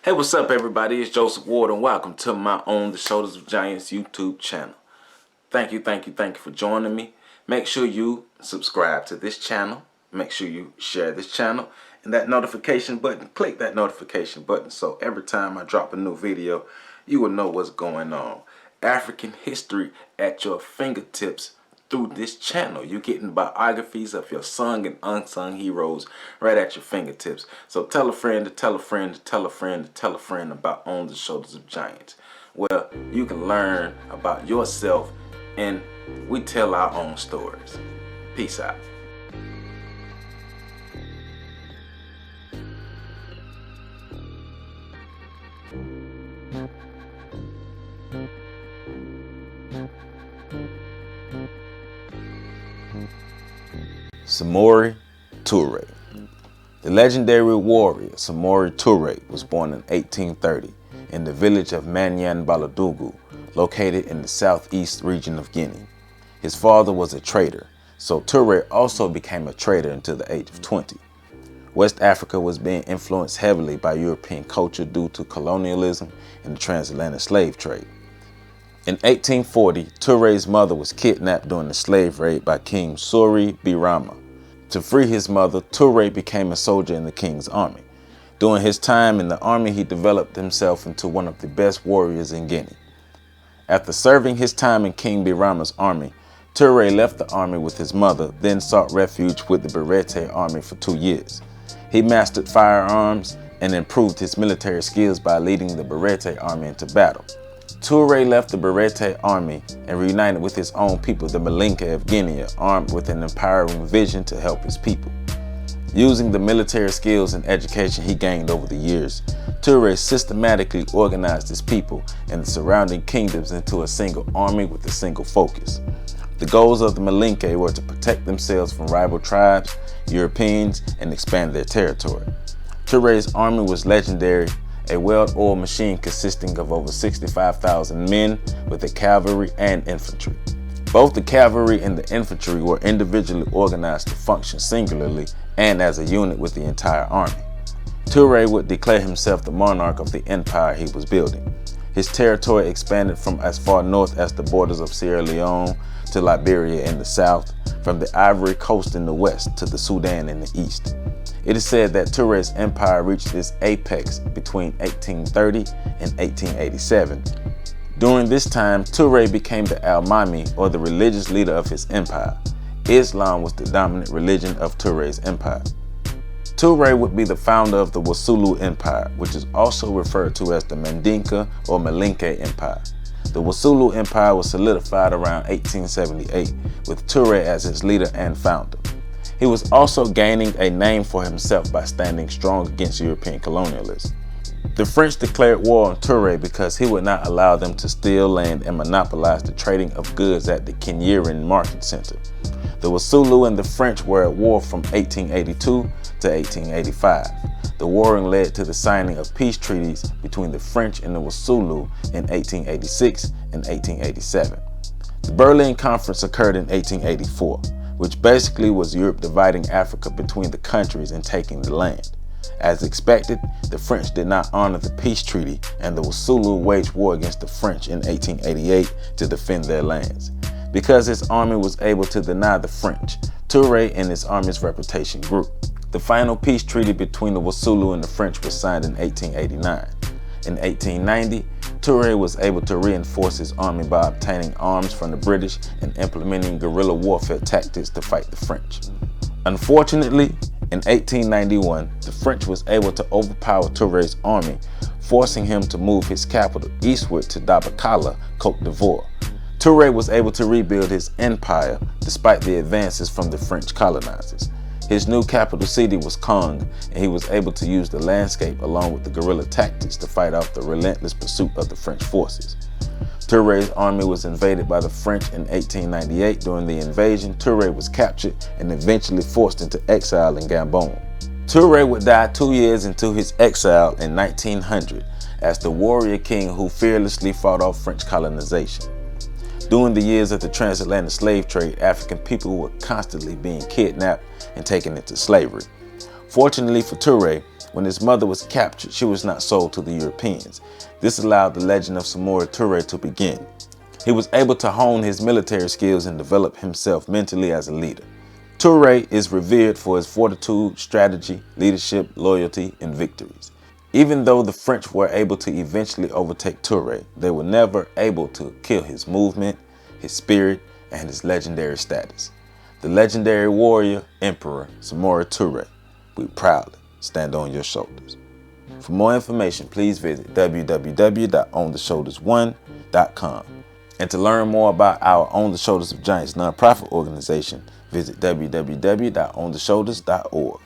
Hey, what's up, everybody? It's Joseph Ward, and welcome to my On the Shoulders of Giants YouTube channel. Thank you for joining me. Make sure you subscribe to this channel. Make sure you share this channel and that notification button. Click that notification button so every time I drop a new video, you will know what's going on. African history at your fingertips through this channel. You're getting biographies of your sung and unsung heroes right at your fingertips. So tell a friend to tell a friend to tell a friend to tell a friend about On the Shoulders of Giants. Well, you can learn about yourself and we tell our own stories. Peace out. Samori Toure. The legendary warrior Samori Toure was born in 1830 in the village of Manyan Baladougou, located in the southeast region of Guinea. His father was a trader, so Toure also became a trader until the age of 20. West Africa was being influenced heavily by European culture due to colonialism and the transatlantic slave trade. In 1840, Toure's mother was kidnapped during the slave raid by King Samori Toure. To free his mother, Toure became a soldier in the king's army. During his time in the army, he developed himself into one of the best warriors in Guinea. After serving his time in King Birama's army, Toure left the army with his mother, then sought refuge with the Barete army for 2 years. He mastered firearms and improved his military skills by leading the Barete army into battle. Toure left the Barete army and reunited with his own people, the Malinke of Guinea, armed with an empowering vision to help his people. Using the military skills and education he gained over the years, Toure systematically organized his people and the surrounding kingdoms into a single army with a single focus. The goals of the Malinke were to protect themselves from rival tribes, Europeans, and expand their territory. Toure's army was legendary, a well-oiled machine consisting of over 65,000 men with the cavalry and infantry. Both the cavalry and the infantry were individually organized to function singularly and as a unit with the entire army. Toure would declare himself the monarch of the empire he was building. His territory expanded from as far north as the borders of Sierra Leone to Liberia in the south, from the Ivory Coast in the west to the Sudan in the east. It is said that Toure's empire reached its apex between 1830 and 1887. During this time, Toure became the Al-Mami, or the religious leader of his empire. Islam was the dominant religion of Toure's empire. Toure would be the founder of the Wasulu Empire, which is also referred to as the Mandinka or Malinke Empire. The Wasulu Empire was solidified around 1878, with Toure as its leader and founder. He was also gaining a name for himself by standing strong against European colonialism. The French declared war on Toure because he would not allow them to steal land and monopolize the trading of goods at the Kenyiran market center. The Wasulu and the French were at war from 1882 to 1885. The warring led to the signing of peace treaties between the French and the Wasulu in 1886 and 1887. The Berlin Conference occurred in 1884, which basically was Europe dividing Africa between the countries and taking the land. As expected, the French did not honor the peace treaty, and the Wasulu waged war against the French in 1888 to defend their lands. Because his army was able to deny the French, Toure and his army's reputation grew. The final peace treaty between the Wasulu and the French was signed in 1889. In 1890, Toure was able to reinforce his army by obtaining arms from the British and implementing guerrilla warfare tactics to fight the French. Unfortunately, in 1891, the French was able to overpower Toure's army, forcing him to move his capital eastward to Dabakala, Côte d'Ivoire. Toure was able to rebuild his empire despite the advances from the French colonizers. His new capital city was Kong, and he was able to use the landscape along with the guerrilla tactics to fight off the relentless pursuit of the French forces. Toure's army was invaded by the French in 1898. During the invasion, Toure was captured and eventually forced into exile in Gabon. Toure would die 2 years into his exile in 1900 as the warrior king who fearlessly fought off French colonization. During the years of the transatlantic slave trade, African people were constantly being kidnapped and taken into slavery. Fortunately for Toure, When his mother was captured, she was not sold to the Europeans. This allowed the legend of Samori Toure to begin. He was able to hone his military skills and develop himself mentally as a leader. Toure is revered for his fortitude, strategy, leadership, loyalty, and victories. Even though the French were able to eventually overtake Toure, they were never able to kill his movement, his spirit, and his legendary status. The legendary warrior, Emperor Samori Toure, we proudly stand on your shoulders. For more information, please visit www.ontheshoulders1.com. And to learn more about our On the Shoulders of Giants nonprofit organization, visit www.ontheshoulders.org.